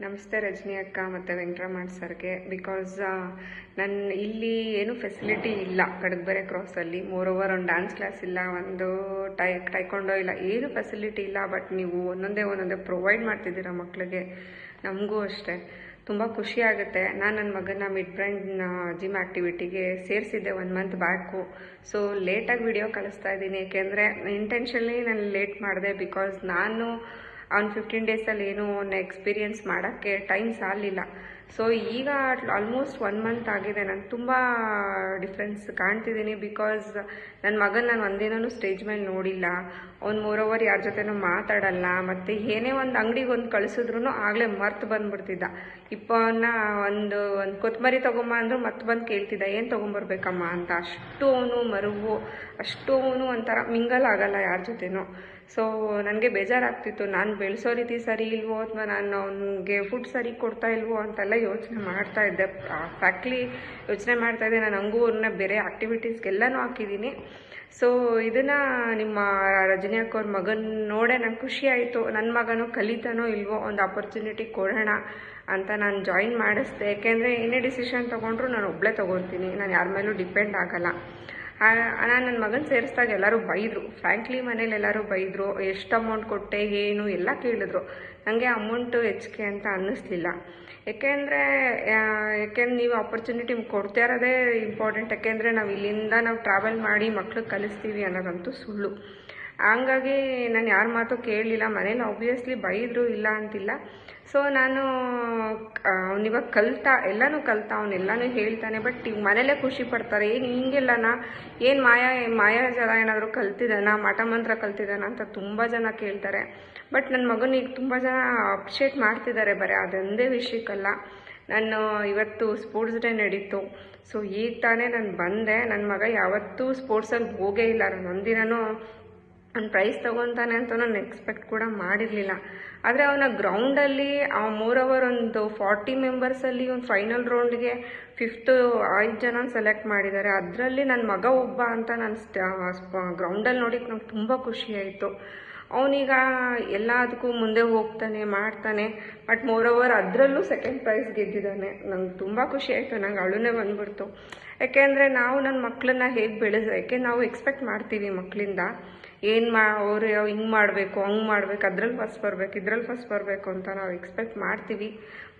ನಮಸ್ತೆ ರಜನಿ ಅಕ್ಕ ಮತ್ತು ವೆಂಕಟರಮಣ ಸರ್ಗೆ. ಬಿಕಾಸ್ ನನ್ನ ಇಲ್ಲಿ ಏನು ಫೆಸಿಲಿಟಿ ಇಲ್ಲ ಕಡಗಬೆರೆ ಕ್ರಾಸಲ್ಲಿ. ಮೋರೋವರ್ ಒಂದು ಡ್ಯಾನ್ಸ್ ಕ್ಲಾಸ್ ಇಲ್ಲ, ಒಂದು ಟೈಕೊಂಡೋ ಇಲ್ಲ, ಏನು ಫೆಸಿಲಿಟಿ ಇಲ್ಲ. ಬಟ್ ನೀವು ಒಂದೊಂದೇ ಪ್ರೊವೈಡ್ ಮಾಡ್ತಿದ್ದೀರಾ ಮಕ್ಕಳಿಗೆ. ನಮಗೂ ಅಷ್ಟೇ ತುಂಬ ಖುಷಿ ಆಗುತ್ತೆ. ನಾನು ನನ್ನ ಮಗನ ಮಿಡ್ ಬ್ರೈನ್ ಜಿಮ್ ಆ್ಯಕ್ಟಿವಿಟಿಗೆ ಸೇರಿಸಿದ್ದೆ 1 ಮಂತ್ ಬ್ಯಾಕು. ಸೊ ಲೇಟಾಗಿ ವಿಡಿಯೋ ಕಳಿಸ್ತಾ ಇದ್ದೀನಿ, ಏಕೆಂದರೆ ಇಂಟೆನ್ಷನ್ಲಿ ನಾನು ಲೇಟ್ ಮಾಡಿದೆ. ಬಿಕಾಸ್ ನಾನು ಅವ್ನು 15 ಡೇಸಲ್ಲಿ ಏನೂ ಒಂದು ಎಕ್ಸ್ಪೀರಿಯೆನ್ಸ್ ಮಾಡೋಕ್ಕೆ ಟೈಮ್ ಸಾಲಿಲ್ಲ. ಸೊ ಈಗ ಆಲ್ಮೋಸ್ಟ್ 1 ಮಂತ್ ಆಗಿದೆ. ನಾನು ತುಂಬ ಡಿಫ್ರೆನ್ಸ್ ಕಾಣ್ತಿದ್ದೀನಿ. ಬಿಕಾಸ್ ನನ್ನ ಮಗನ ನಾನು ಒಂದಿನೂ ಸ್ಟೇಜ್ ಮೇಲೆ ನೋಡಿಲ್ಲ. ಅವ್ನು ಮೋರೋವರ್ ಯಾರ ಜೊತೆನೂ ಮಾತಾಡಲ್ಲ. ಮತ್ತು ಏನೇ ಒಂದು ಅಂಗಡಿಗೆ ಒಂದು ಕಳಿಸಿದ್ರು ಆಗಲೇ ಮರ್ತು ಬಂದುಬಿಡ್ತಿದ್ದ. ಇಪ್ಪನ್ನ ಒಂದು ಕೊತ್ತಂಬರಿ ತೊಗೊಂಬ ಅಂದರೂ ಮತ್ತೆ ಬಂದು ಕೇಳ್ತಿದ್ದ, ಏನು ತೊಗೊಂಬರ್ಬೇಕಮ್ಮ ಅಂತ. ಅಷ್ಟು ಅವನು ಮರುವು, ಅಷ್ಟು ಅವನು ಒಂಥರ ಮಿಂಗಲ್ ಆಗಲ್ಲ ಯಾರ ಜೊತೆನೂ. ಸೊ ನನಗೆ ಬೇಜಾರಾಗ್ತಿತ್ತು, ನಾನು ಬೆಳೆಸೋ ರೀತಿ ಸರಿ ಇಲ್ವೋ ಅಥವಾ ನಾನು ಅವನಿಗೆ ಫುಡ್ ಸರಿ ಕೊಡ್ತಾ ಇಲ್ವೋ ಅಂತೆಲ್ಲ ಯೋಚನೆ ಮಾಡ್ತಾಯಿದ್ದೆ. ಫ್ಯಾಕ್ಟ್ಲಿ ಯೋಚನೆ ಮಾಡ್ತಾಯಿದ್ದೆ. ನಾನು ಹಂಗೂ ಅವ್ರನ್ನ ಬೇರೆ ಆ್ಯಕ್ಟಿವಿಟೀಸ್ಗೆಲ್ಲನೂ ಹಾಕಿದ್ದೀನಿ. ಸೊ ಇದನ್ನು ನಿಮ್ಮ ರಜನಿ ಅಕ್ಕವ್ರ ಮಗನ ನೋಡೇ ನಂಗೆ ಖುಷಿ ಆಯಿತು. ನನ್ನ ಮಗನೂ ಕಲಿತಾನೋ ಇಲ್ವೋ, ಒಂದು ಆಪರ್ಚುನಿಟಿ ಕೊಡೋಣ ಅಂತ ನಾನು ಜಾಯಿನ್ ಮಾಡಿಸ್ದೆ. ಏಕೆಂದರೆ ಏನೇ ಡಿಸಿಷನ್ ತೊಗೊಂಡ್ರು ನಾನು ಒಬ್ಬಳೇ ತೊಗೊತೀನಿ, ನಾನು ಯಾರ ಮೇಲೂ ಡಿಪೆಂಡ್ ಆಗಲ್ಲ. ನಾನು ನನ್ನ ಮಗನ ಸೇರಿಸ್ದಾಗ ಎಲ್ಲರೂ ಬೈದರು, ಫ್ರ್ಯಾಂಕ್ಲಿ ಮನೇಲಿ ಎಲ್ಲರೂ ಬೈದರು. ಎಷ್ಟು ಅಮೌಂಟ್ ಕೊಟ್ಟೆ ಏನು ಎಲ್ಲ ಕೇಳಿದ್ರು. ನನಗೆ ಅಮೌಂಟು ಹೆಚ್ಚಿಗೆ ಅಂತ ಅನ್ನಿಸ್ಲಿಲ್ಲ. ಏಕೆಂದರೆ ನೀವು ಆಪರ್ಚುನಿಟಿ ಕೊಡ್ತಾ ಇರೋದೇ ಇಂಪಾರ್ಟೆಂಟ್. ಯಾಕೆಂದರೆ ನಾವು ಇಲ್ಲಿಂದ ಟ್ರಾವೆಲ್ ಮಾಡಿ ಮಕ್ಳಿಗೆ ಕಲಿಸ್ತೀವಿ ಅನ್ನೋದಂತೂ ಸುಳ್ಳು. ಹಂಗಾಗಿ ನಾನು ಯಾರ ಮಾತು ಕೇಳಲಿಲ್ಲ. ಮನೇಲಿ ಆಬ್ವಿಯಸ್ಲಿ ಬೈದರು, ಇಲ್ಲ ಅಂತಿಲ್ಲ. ಸೊ ನಾನು ಅವನಿವಾಗ ಎಲ್ಲನೂ ಕಲಿತ, ಅವನ್ನೆಲ್ಲನೂ ಹೇಳ್ತಾನೆ. ಬಟ್ ಈಗ ಮನೇಲೇ ಖುಷಿ ಪಡ್ತಾರೆ, ಏನು ಹಿಂಗೆಲ್ಲನಾ, ಏನು ಮಾಯಾಜಾಲ ಏನಾದರೂ ಕಲ್ತಿದ್ದಾನ, ಮಾಟ ಮಂತ್ರ ಕಲ್ತಿದ್ದಾನ ಅಂತ ತುಂಬ ಜನ ಕೇಳ್ತಾರೆ. ಬಟ್ ನನ್ನ ಮಗನ ಈಗ ತುಂಬ ಜನ ಅಪ್ರಿಷಿಯೇಟ್ ಮಾಡ್ತಿದ್ದಾರೆ. ಬರೀ ಅದೊಂದೇ ವಿಷಯಕ್ಕಲ್ಲ. ನಾನು ಇವತ್ತು ಸ್ಪೋರ್ಟ್ಸ್ ಡೇ ನಡೀತು. ಸೊ ಈಗ ತಾನೇ ನಾನು ಬಂದೆ. ನನ್ನ ಮಗ ಯಾವತ್ತೂ ಸ್ಪೋರ್ಟ್ಸಲ್ಲಿ ಹೋಗೇ ಇಲ್ಲ. ನಾನು ಒಂದಿನೂ ಅವ್ನು ಪ್ರೈಸ್ ತೊಗೊತಾನೆ ಅಂತ ನಾನು ಎಕ್ಸ್ಪೆಕ್ಟ್ ಕೂಡ ಮಾಡಿರಲಿಲ್ಲ. ಆದರೆ ಅವನ ಗ್ರೌಂಡಲ್ಲಿ ಮೋರೋವರ್ ಒಂದು 40 ಮೆಂಬರ್ಸಲ್ಲಿ ಒಂದು ಫೈನಲ್ ರೌಂಡ್ಗೆ 5 ಜನ ಸೆಲೆಕ್ಟ್ ಮಾಡಿದ್ದಾರೆ. ಅದರಲ್ಲಿ ನನ್ನ ಮಗ ಒಬ್ಬ ಅಂತ ನಾನು ಗ್ರೌಂಡಲ್ಲಿ ನೋಡಿಕ್ಕೆ ನಂಗೆ ತುಂಬ ಖುಷಿ ಆಯಿತು. ಅವನೀಗ ಎಲ್ಲದಕ್ಕೂ ಮುಂದೆ ಹೋಗ್ತಾನೆ, ಮಾಡ್ತಾನೆ. ಬಟ್ ಮೋರೋವರ್ ಅದರಲ್ಲೂ 2nd ಪ್ರೈಸ್ ಗೆದ್ದಿದ್ದಾನೆ. ನಂಗೆ ತುಂಬ ಖುಷಿ ಆಯಿತು. ನಂಗೆ ಅಳುನೇ ಬಂದ್ಬಿಡ್ತು. ಯಾಕೆಂದರೆ ನಾವು ನನ್ನ ಮಕ್ಕಳನ್ನ ಹೇಗೆ ಯಾಕೆ ನಾವು ಎಕ್ಸ್ಪೆಕ್ಟ್ ಮಾಡ್ತೀವಿ ಮಕ್ಕಳಿಂದ, ಅವ್ರು ಹಿಂಗೆ ಮಾಡಬೇಕು, ಹಂಗೆ ಮಾಡಬೇಕು, ಅದ್ರಲ್ಲಿ ಫಸ್ಟ್ ಬರಬೇಕು, ಇದ್ರಲ್ಲಿ ಫಸ್ಟ್ ಬರಬೇಕು ಅಂತ ನಾವು ಎಕ್ಸ್ಪೆಕ್ಟ್ ಮಾಡ್ತೀವಿ.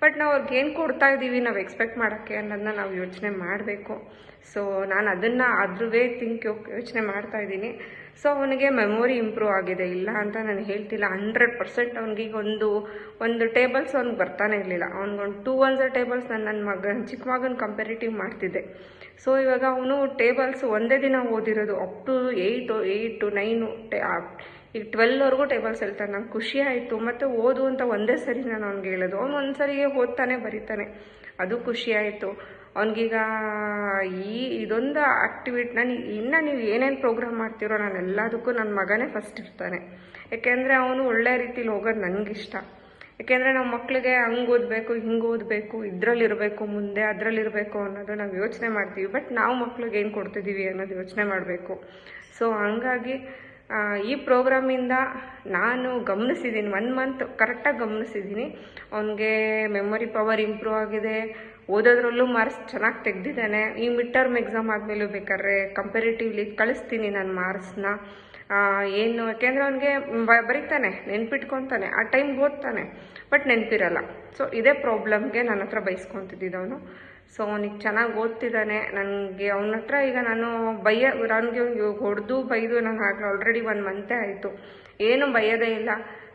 ಬಟ್ ನಾವು ಅವ್ರಿಗೆ ಏನು ಕೊಡ್ತಾ ಇದ್ದೀವಿ ನಾವು ಎಕ್ಸ್ಪೆಕ್ಟ್ ಮಾಡೋಕ್ಕೆ ಅನ್ನೋದನ್ನ ನಾವು ಯೋಚನೆ ಮಾಡಬೇಕು. ಸೊ ನಾನು ಅದನ್ನು ಯೋಚನೆ ಮಾಡ್ತಾ ಇದ್ದೀನಿ. ಸೊ ಅವನಿಗೆ ಮೆಮೊರಿ ಇಂಪ್ರೂವ್ ಆಗಿದೆ, ಇಲ್ಲ ಅಂತ ನಾನು ಹೇಳ್ತಿಲ್ಲ. 100% ಅವನಿಗೆ ಒಂದು ಟೇಬಲ್ಸ್ ಅವ್ನಿಗೆ ಬರ್ತಾನೆ ಇರಲಿಲ್ಲ. ಅವ್ನಿಗೊಂದು 2 ಆನ್ಸರ್ ಟೇಬಲ್ಸ್ ನನ್ನ ಚಿಕ್ಕ ಮಗನ ಕಂಪೇರಿಟಿವ್ ಮಾಡ್ತಿದ್ದೆ. ಸೊ ಇವಾಗ ಅವನು ಟೇಬಲ್ಸ್ ಒಂದೇ ದಿನ ಓದಿರೋದು ಅಪ್ ಟು 8 9 ಈಗ 12ವರೆಗೂ ಟೇಬಲ್ಸ್ ಹೇಳ್ತಾನೆ. ನಂಗೆ ಖುಷಿ ಆಯಿತು. ಮತ್ತು ಓದು ಅಂತ ಒಂದೇ ಸರಿ ನಾನು ಅವ್ನಿಗೆ ಹೇಳೋದು. ಅವ್ನು ಒಂದು ಸರಿಗೆ ಓದ್ತಾನೆ, ಬರೀತಾನೆ, ಅದು ಖುಷಿ ಆಯಿತು. ಅವ್ನಿಗೀಗ ಇದೊಂದು ಆ್ಯಕ್ಟಿವಿಟಿ ನೀವು ಏನೇನು ಪ್ರೋಗ್ರಾಮ್ ಮಾಡ್ತೀರೋ ನಾನು ಎಲ್ಲದಕ್ಕೂ ನನ್ನ ಮಗನೇ ಫಸ್ಟ್ ಇರ್ತಾನೆ. ಯಾಕೆಂದರೆ ಅವನು ಒಳ್ಳೆ ರೀತಿಲಿ ಹೋಗೋದು ನನಗಿಷ್ಟ. ಯಾಕೆಂದರೆ ನಾವು ಮಕ್ಕಳಿಗೆ ಹಂಗೆ ಓದಬೇಕು, ಹಿಂಗೆ ಓದಬೇಕು, ಇದರಲ್ಲಿರಬೇಕು, ಮುಂದೆ ಅದರಲ್ಲಿರಬೇಕು ಅನ್ನೋದು ನಾವು ಯೋಚನೆ ಮಾಡ್ತೀವಿ. ಬಟ್ ನಾವು ಮಕ್ಳಿಗೆ ಏನು ಕೊಡ್ತಿದ್ದೀವಿ ಅನ್ನೋದು ಯೋಚನೆ ಮಾಡಬೇಕು. ಸೊ ಹಂಗಾಗಿ ಈ ಪ್ರೋಗ್ರಾಮಿಂದ ನಾನು ಗಮನಿಸಿದ್ದೀನಿ, 1 ಮಂತ್ ಕರೆಕ್ಟಾಗಿ ಗಮನಿಸಿದ್ದೀನಿ. ಅವನಿಗೆ ಮೆಮೊರಿ ಪವರ್ ಇಂಪ್ರೂವ್ ಆಗಿದೆ, ಓದೋದ್ರಲ್ಲೂ ಮಾರ್ಕ್ಸ್ ಚೆನ್ನಾಗಿ ತೆಗೆದಿದ್ದಾನೆ. ಈ ಮಿಡ್ ಟರ್ಮ್ ಎಕ್ಸಾಮ್ ಆದಮೇಲೂ ಬೇಕಾದ್ರೆ ಕಂಪೇರಿಟಿವ್ಲಿ ಕಳಿಸ್ತೀನಿ ನಾನು ಮಾರ್ಕ್ಸ್ನ. ಯಾಕೆಂದರೆ ಅವನಿಗೆ ಬರೀತಾನೆ, ನೆನ್ಪಿಟ್ಕೊತಾನೆ, ಆ ಟೈಮ್ಗೆ ಓದ್ತಾನೆ, ಬಟ್ ನೆನಪಿರಲ್ಲ. ಸೊ ಇದೇ ಪ್ರಾಬ್ಲಮ್ಗೆ ನನ್ನ ಹತ್ರ ಬೈಸ್ಕೊತಿದ್ದಿದ್ದವನು. ಸೊ ಅವನಿಗೆ ಚೆನ್ನಾಗಿ ಓದ್ತಿದ್ದಾನೆ. ನನಗೆ ಅವನ ಹತ್ರ ಈಗ ನಾನು ಅವನಿಗೆ ಹೊಡೆದು ಬೈದು ನಾನು ಆಲ್ರೆಡಿ 1 ಮಂತೇ ಆಯಿತು, ಏನೂ ಬೈಯೋದೇ ಇಲ್ಲ.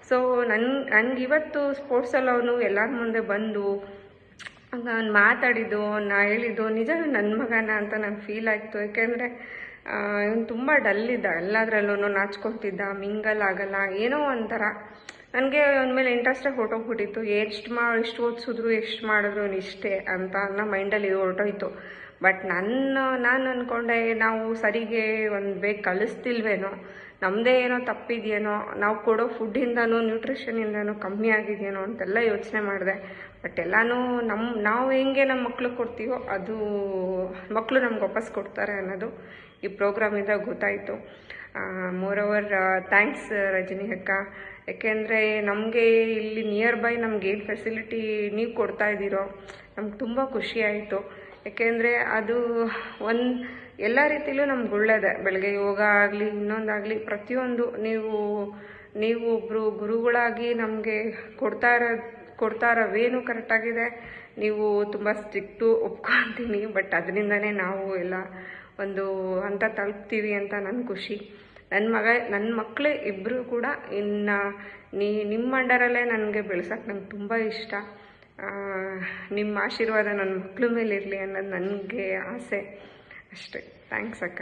ಸೊ ನನಗಿವತ್ತು ಸ್ಪೋರ್ಟ್ಸಲ್ಲಿ ಅವನು ಎಲ್ಲರ ಮುಂದೆ ಬಂದು ನಾನು ಮಾತಾಡಿದ್ದು, ನಾ ಹೇಳಿದ್ದು ನಿಜ ನನ್ನ ಮಗನ ಅಂತ ನಂಗೆ ಫೀಲ್ ಆಯಿತು. ಯಾಕೆಂದರೆ ಇವನು ತುಂಬ ಡಲ್ಲಿದ್ದ, ಎಲ್ಲದರಲ್ಲೂ ನಾಚ್ಕೊತಿದ್ದ, ಮಿಂಗಲ್ ಆಗಲ್ಲ, ಏನೋ ಒಂಥರ. ನನಗೆ ಅವನ ಮೇಲೆ ಇಂಟ್ರೆಸ್ಟೇ ಹೊರಟೋಗ್ಬಿಟ್ಟಿತ್ತು. ಎಷ್ಟು ಓದಿಸಿದ್ರು, ಎಷ್ಟು ಮಾಡಿದ್ರು ಇಷ್ಟೇ ಅಂತ ನನ್ನ ಮೈಂಡಲ್ಲಿ ಹೊರಟೋಯ್ತು. ಬಟ್ ನಾನು ಅಂದ್ಕೊಂಡೆ ನಾವು ಸರಿಗೆ ಒಂದು ಬೇಗ ಕಲಿಸ್ತಿಲ್ವೇನೋ, ನಮ್ಮದೇ ಏನೋ ತಪ್ಪಿದೆಯೇನೋ, ನಾವು ಕೊಡೋ ಫುಡ್ಡಿಂದನೂ ನ್ಯೂಟ್ರಿಷನಿಂದನೂ ಕಮ್ಮಿ ಆಗಿದೆಯೇನೋ ಅಂತೆಲ್ಲ ಯೋಚನೆ ಮಾಡಿದೆ. ಬಟ್ ಎಲ್ಲನೂ ನಾವು ಹೆಂಗೆ ನಮ್ಮ ಮಕ್ಳಿಗೆ ಕೊಡ್ತೀವೋ ಅದು ಮಕ್ಕಳು ನಮ್ಗೆ ವಾಪಸ್ ಕೊಡ್ತಾರೆ ಅನ್ನೋದು ಈ ಪ್ರೋಗ್ರಾಮಿಂದ ಗೊತ್ತಾಯಿತು. ಮೋರೋವರ್ ಥ್ಯಾಂಕ್ಸ್ ರಜನಿ ಅಕ್ಕ, ಯಾಕೆಂದರೆ ನಮಗೆ ಇಲ್ಲಿ ನಿಯರ್ ಬೈ ನಮಗೇನು ಫೆಸಿಲಿಟಿ ನೀವು ಕೊಡ್ತಾ ಇದ್ದೀರೋ ನಮ್ಗೆ ತುಂಬ ಖುಷಿ ಆಯಿತು. ಯಾಕೆಂದರೆ ಅದು ಎಲ್ಲ ರೀತಿಲೂ ನಮ್ಗೆ ಒಳ್ಳೆಯದೇ. ಬೆಳಗ್ಗೆ ಯೋಗ ಆಗಲಿ ಇನ್ನೊಂದಾಗಲಿ ಪ್ರತಿಯೊಂದು ನೀವು ಒಬ್ಬರು ಗುರುಗಳಾಗಿ ನಮಗೆ ಕೊಡ್ತಾ ಇರೋ ವೇನು ಕರೆಕ್ಟಾಗಿದೆ. ನೀವು ತುಂಬ ಸ್ಟ್ರಿಕ್ಟು ಒಪ್ಕೊತೀನಿ, ಬಟ್ ಅದರಿಂದನೇ ನಾವು ಎಲ್ಲ ಒಂದು ಹಂತ ತಲುಪ್ತೀವಿ ಅಂತ ನನ್ನ ಖುಷಿ. ನನ್ನ ಮಕ್ಕಳೇ ಇಬ್ಬರು ಕೂಡ ಇನ್ನು ನಿಮ್ಮ ಅಂಡರಲ್ಲೇ ನನಗೆ ಬೆಳ್ಸೋಕ್ಕೆ ನಂಗೆ ತುಂಬ ಇಷ್ಟ. ನಿಮ್ಮ ಆಶೀರ್ವಾದ ನನ್ನ ಮಕ್ಕಳ ಮೇಲೆ ಇರಲಿ ಅನ್ನೋದು ನನಗೆ ಆಸೆ ಅಷ್ಟೇ. ಥ್ಯಾಂಕ್ಸ್ ಅಕ್ಕ.